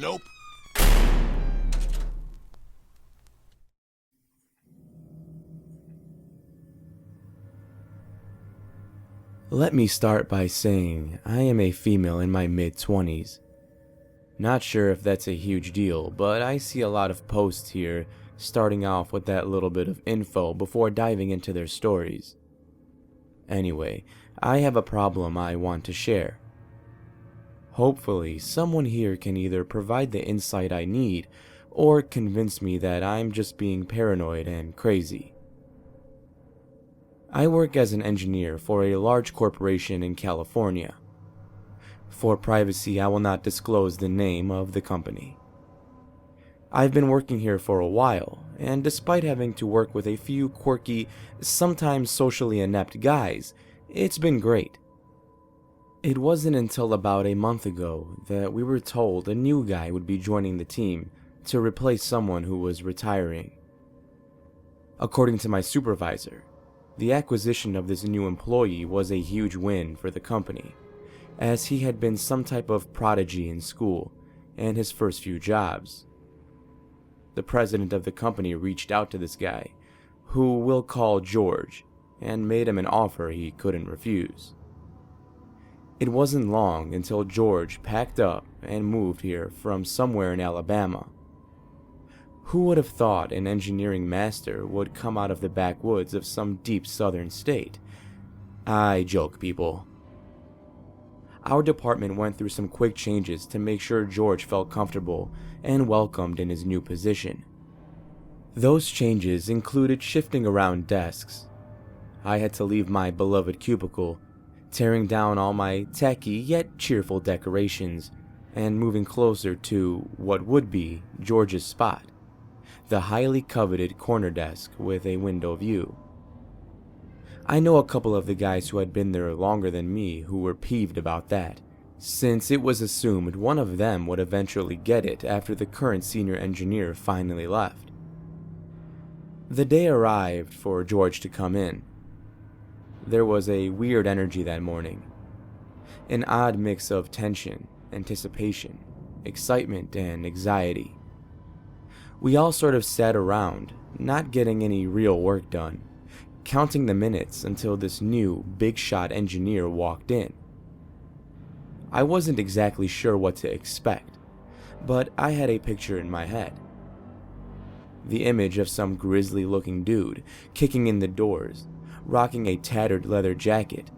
Nope. Let me start by saying I am a female in my mid-20s. Not sure if that's a huge deal, but I see a lot of posts here starting off with that little bit of info before diving into their stories. Anyway, I have a problem I want to share. Hopefully, someone here can either provide the insight I need or convince me that I'm just being paranoid and crazy. I work as an engineer for a large corporation in California. For privacy, I will not disclose the name of the company. I've been working here for a while, and despite having to work with a few quirky, sometimes socially inept guys, it's been great. It wasn't until about a month ago that we were told a new guy would be joining the team to replace someone who was retiring. According to my supervisor, the acquisition of this new employee was a huge win for the company, as he had been some type of prodigy in school and his first few jobs. The president of the company reached out to this guy, who we'll call George, and made him an offer he couldn't refuse. It wasn't long until George packed up and moved here from somewhere in Alabama. Who would have thought an engineering master would come out of the backwoods of some deep southern state? I joke, people. Our department went through some quick changes to make sure George felt comfortable and welcomed in his new position. Those changes included shifting around desks. I had to leave my beloved cubicle, tearing down all my tacky yet cheerful decorations, and moving closer to what would be George's spot, the highly coveted corner desk with a window view. I know a couple of the guys who had been there longer than me who were peeved about that, since it was assumed one of them would eventually get it after the current senior engineer finally left. The day arrived for George to come in. There was a weird energy that morning, an odd mix of tension, anticipation, excitement, and anxiety. We all sort of sat around, not getting any real work done, counting the minutes until this new, big-shot engineer walked in. I wasn't exactly sure what to expect, but I had a picture in my head. The image of some grisly-looking dude kicking in the doors, rocking a tattered leather jacket,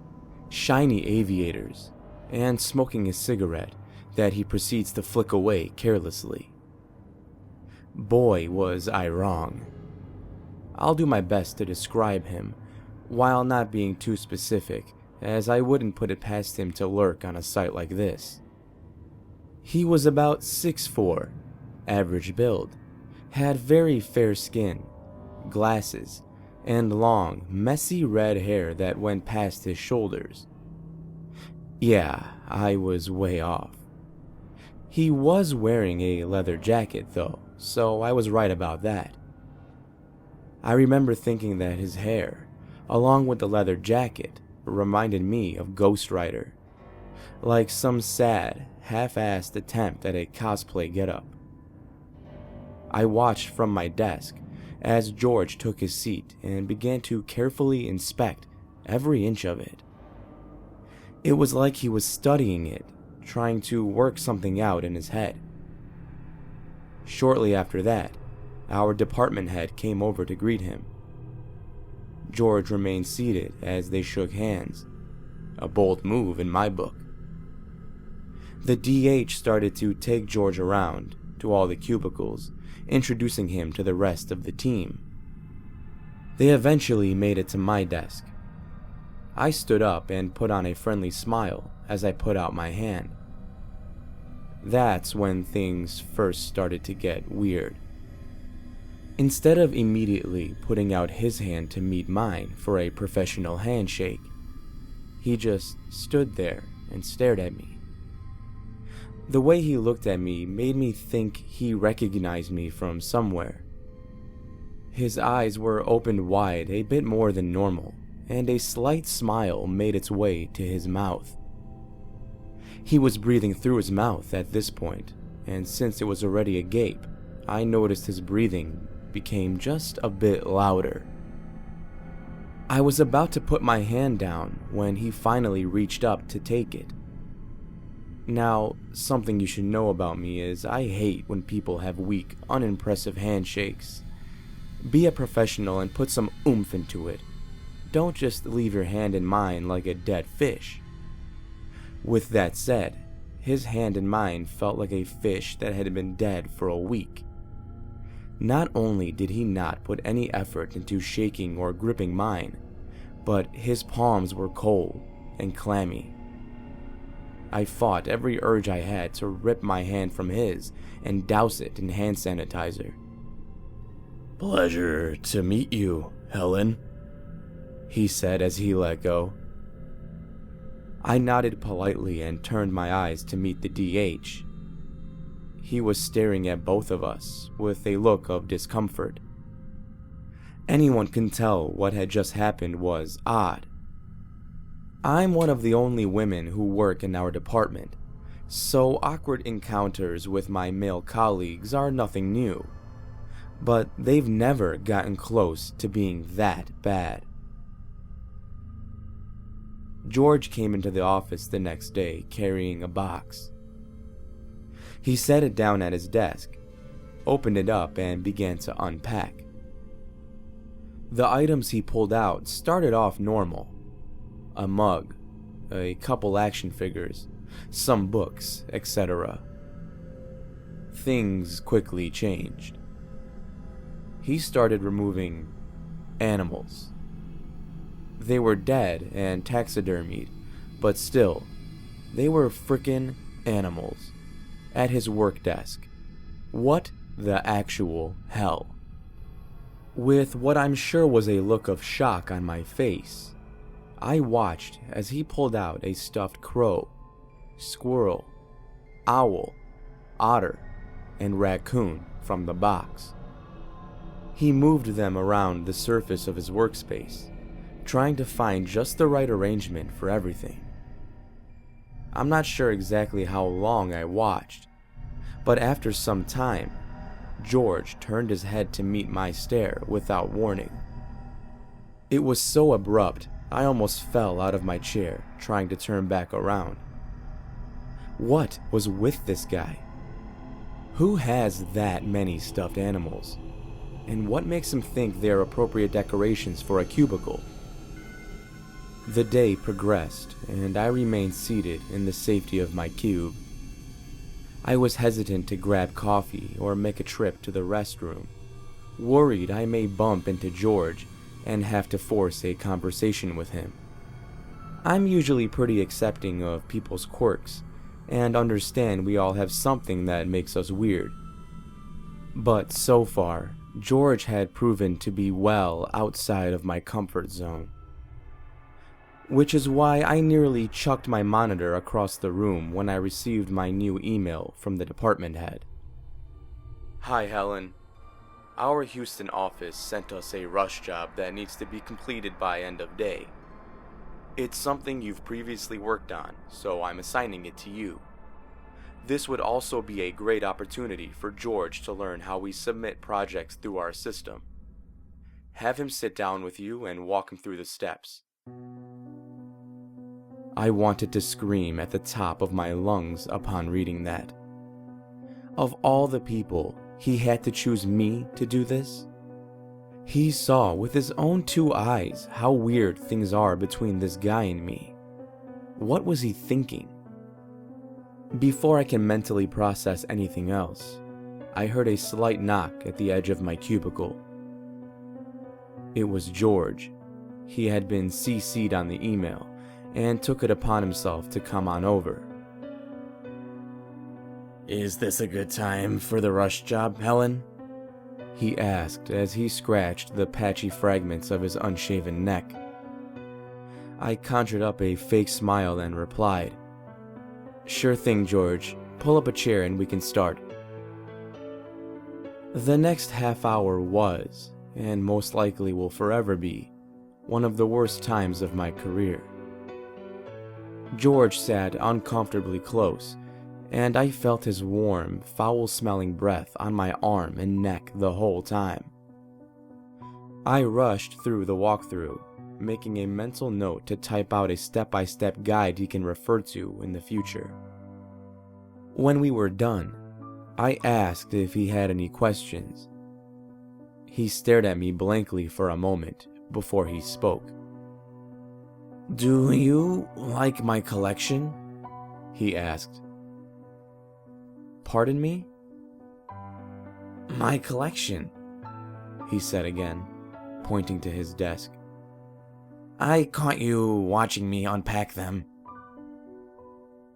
shiny aviators, and smoking a cigarette that he proceeds to flick away carelessly. Boy, was I wrong. I'll do my best to describe him, while not being too specific, as I wouldn't put it past him to lurk on a site like this. He was about 6'4", average build, had very fair skin, glasses, and long, messy red hair that went past his shoulders. Yeah, I was way off. He was wearing a leather jacket though, so I was right about that. I remember thinking that his hair, along with the leather jacket, reminded me of Ghost Rider, like some sad, half-assed attempt at a cosplay getup. I watched from my desk as George took his seat and began to carefully inspect every inch of it. It was like he was studying it, trying to work something out in his head. Shortly after that, our department head came over to greet him. George remained seated as they shook hands, a bold move in my book. The DH started to take George around to all the cubicles, introducing him to the rest of the team. They eventually made it to my desk. I stood up and put on a friendly smile as I put out my hand. That's when things first started to get weird. Instead of immediately putting out his hand to meet mine for a professional handshake, he just stood there and stared at me. The way he looked at me made me think he recognized me from somewhere. His eyes were opened wide a bit more than normal, and a slight smile made its way to his mouth. He was breathing through his mouth at this point, and since it was already agape, I noticed his breathing became just a bit louder. I was about to put my hand down when he finally reached up to take it. Now, something you should know about me is I hate when people have weak, unimpressive handshakes. Be a professional and put some oomph into it. Don't just leave your hand in mine like a dead fish. With that said, his hand in mine felt like a fish that had been dead for a week. Not only did he not put any effort into shaking or gripping mine, but his palms were cold and clammy. I fought every urge I had to rip my hand from his and douse it in hand sanitizer. "Pleasure to meet you, Helen," he said as he let go. I nodded politely and turned my eyes to meet the DH. He was staring at both of us with a look of discomfort. Anyone can tell what had just happened was odd. I'm one of the only women who work in our department, so awkward encounters with my male colleagues are nothing new. But they've never gotten close to being that bad. George came into the office the next day carrying a box. He set it down at his desk, opened it up, and began to unpack. The items he pulled out started off normal. A mug, a couple action figures, some books, etc. Things quickly changed. He started removing animals. They were dead and taxidermied, but still, they were frickin' animals at his work desk. What the actual hell? With what I'm sure was a look of shock on my face, I watched as he pulled out a stuffed crow, squirrel, owl, otter, and raccoon from the box. He moved them around the surface of his workspace, trying to find just the right arrangement for everything. I'm not sure exactly how long I watched, but after some time, George turned his head to meet my stare without warning. It was so abrupt, I almost fell out of my chair trying to turn back around. What was with this guy? Who has that many stuffed animals? And what makes him think they are appropriate decorations for a cubicle? The day progressed, and I remained seated in the safety of my cube. I was hesitant to grab coffee or make a trip to the restroom, worried I may bump into George and have to force a conversation with him. I'm usually pretty accepting of people's quirks, and understand we all have something that makes us weird. But so far, George had proven to be well outside of my comfort zone. Which is why I nearly chucked my monitor across the room when I received my new email from the department head. "Hi, Helen. Our Houston office sent us a rush job that needs to be completed by end of day. It's something you've previously worked on, so I'm assigning it to you. This would also be a great opportunity for George to learn how we submit projects through our system. Have him sit down with you and walk him through the steps." I wanted to scream at the top of my lungs upon reading that. Of all the people, he had to choose me to do this? He saw with his own two eyes how weird things are between this guy and me. What was he thinking? Before I can mentally process anything else, I heard a slight knock at the edge of my cubicle. It was George. He had been CC'd on the email and took it upon himself to come on over. "Is this a good time for the rush job, Helen?" he asked as he scratched the patchy fragments of his unshaven neck. I conjured up a fake smile and replied, "Sure thing, George. Pull up a chair and we can start." The next half hour was, and most likely will forever be, one of the worst times of my career. George sat uncomfortably close, and I felt his warm, foul-smelling breath on my arm and neck the whole time. I rushed through the walkthrough, making a mental note to type out a step-by-step guide he can refer to in the future. When we were done, I asked if he had any questions. He stared at me blankly for a moment before he spoke. "Do you like my collection?" he asked. "Pardon me?" "My collection," he said again, pointing to his desk. "I caught you watching me unpack them."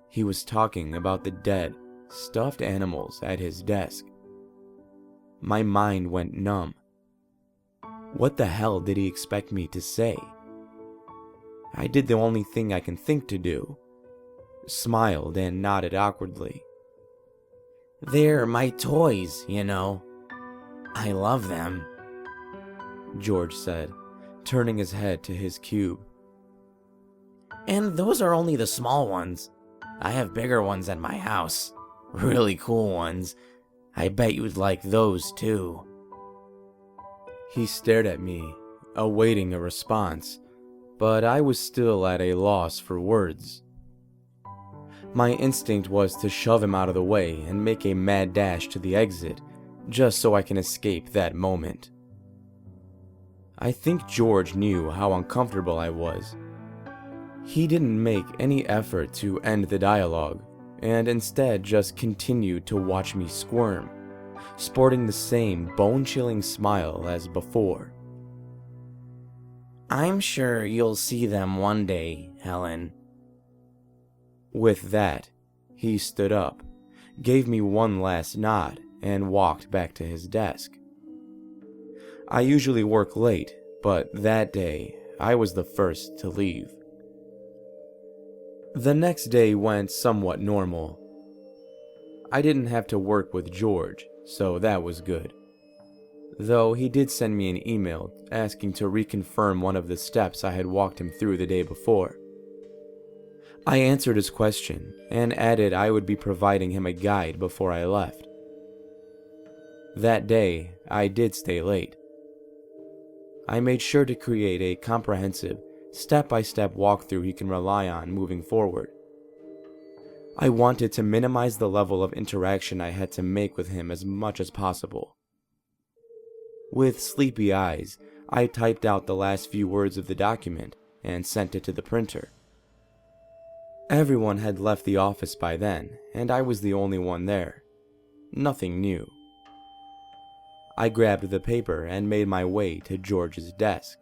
He was talking about the dead, stuffed animals at his desk. My mind went numb. What the hell did he expect me to say? I did the only thing I can think to do. Smiled and nodded awkwardly. "They're my toys, you know. I love them," George said, turning his head to his cube. "And those are only the small ones. I have bigger ones at my house. Really cool ones. I bet you'd like those too." He stared at me, awaiting a response, but I was still at a loss for words. My instinct was to shove him out of the way and make a mad dash to the exit, just so I can escape that moment. I think George knew how uncomfortable I was. He didn't make any effort to end the dialogue, and instead just continued to watch me squirm, sporting the same bone-chilling smile as before. "I'm sure you'll see them one day, Helen." With that, he stood up, gave me one last nod, and walked back to his desk. I usually work late, but that day, I was the first to leave. The next day went somewhat normal. I didn't have to work with George, so that was good. Though he did send me an email asking to reconfirm one of the steps I had walked him through the day before. I answered his question and added I would be providing him a guide before I left. That day, I did stay late. I made sure to create a comprehensive, step-by-step walkthrough he can rely on moving forward. I wanted to minimize the level of interaction I had to make with him as much as possible. With sleepy eyes, I typed out the last few words of the document and sent it to the printer. Everyone had left the office by then, and I was the only one there. Nothing new. I grabbed the paper and made my way to George's desk.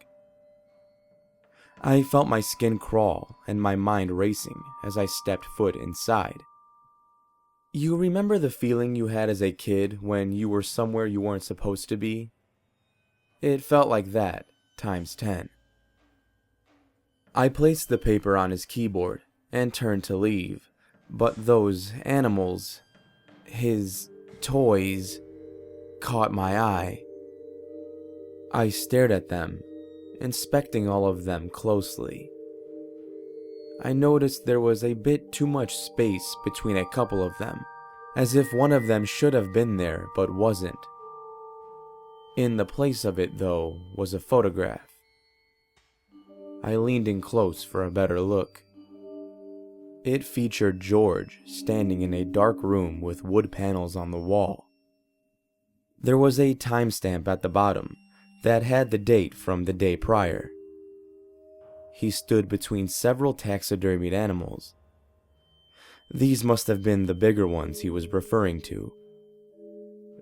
I felt my skin crawl and my mind racing as I stepped foot inside. You remember the feeling you had as a kid when you were somewhere you weren't supposed to be? It felt like that, times 10. I placed the paper on his keyboard and turned to leave, but those animals, his toys, caught my eye. I stared at them, inspecting all of them closely. I noticed there was a bit too much space between a couple of them, as if one of them should have been there but wasn't. In the place of it, though, was a photograph. I leaned in close for a better look. It featured George standing in a dark room with wood panels on the wall. There was a timestamp at the bottom that had the date from the day prior. He stood between several taxidermied animals. These must have been the bigger ones he was referring to.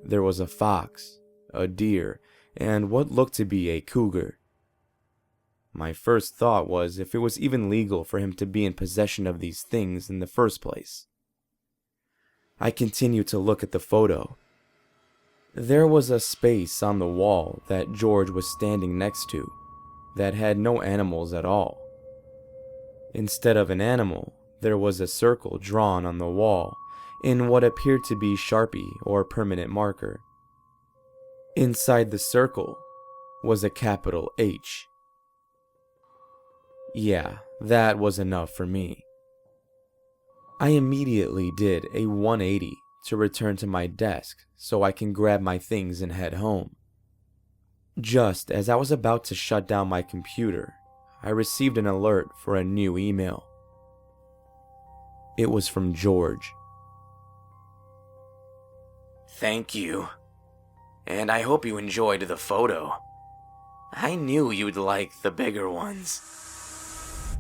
There was a fox, a deer, and what looked to be a cougar. My first thought was if it was even legal for him to be in possession of these things in the first place. I continued to look at the photo. There was a space on the wall that George was standing next to that had no animals at all. Instead of an animal, there was a circle drawn on the wall in what appeared to be Sharpie or permanent marker. Inside the circle was a capital H. Yeah, that was enough for me. I immediately did a 180 to return to my desk so I can grab my things and head home. Just as I was about to shut down my computer, I received an alert for a new email. It was from George. Thank you. And I hope you enjoyed the photo. I knew you'd like the bigger ones.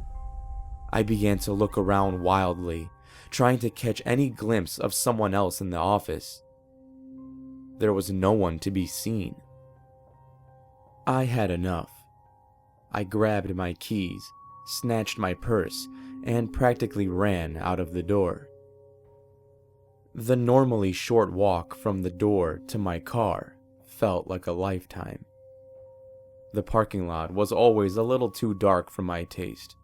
I began to look around wildly, trying to catch any glimpse of someone else in the office. There was no one to be seen. I had enough. I grabbed my keys, snatched my purse, and practically ran out of the door. The normally short walk from the door to my car felt like a lifetime. The parking lot was always a little too dark for my taste,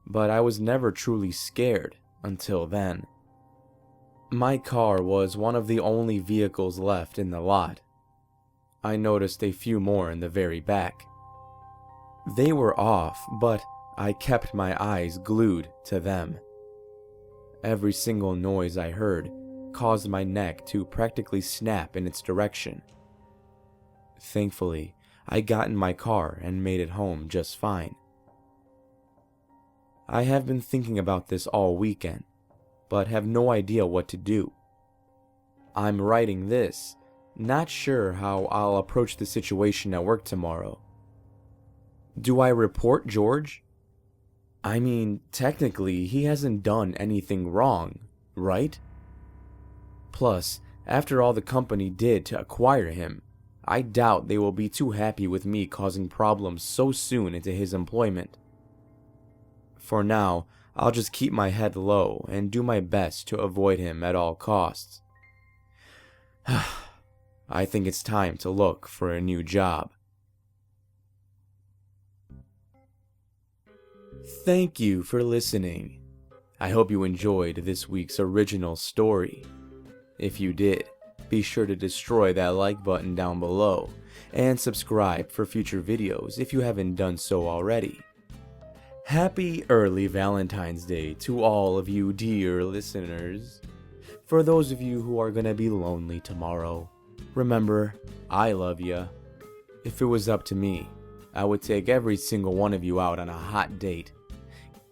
but I was never truly scared until then. My car was one of the only vehicles left in the lot. I noticed a few more in the very back. They were off, but I kept my eyes glued to them. Every single noise I heard caused my neck to practically snap in its direction. Thankfully, I got in my car and made it home just fine. I have been thinking about this all weekend, but have no idea what to do. I'm writing this, not sure how I'll approach the situation at work tomorrow. Do I report George? I mean, technically, he hasn't done anything wrong, right? Plus, after all the company did to acquire him, I doubt they will be too happy with me causing problems so soon into his employment. For now, I'll just keep my head low and do my best to avoid him at all costs. I think it's time to look for a new job. Thank you for listening. I hope you enjoyed this week's original story. If you did, be sure to destroy that like button down below and subscribe for future videos if you haven't done so already. Happy early Valentine's Day to all of you dear listeners. For those of you who are gonna be lonely tomorrow, remember, I love ya. If it was up to me, I would take every single one of you out on a hot date.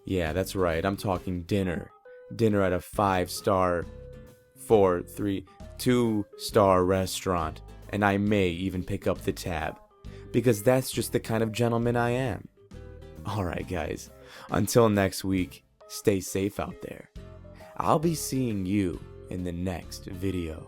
Yeah, that's right, I'm talking dinner. Dinner at a 5-star, 2-star restaurant, and I may even pick up the tab, because that's just the kind of gentleman I am. Alright guys, until next week, stay safe out there. I'll be seeing you in the next video.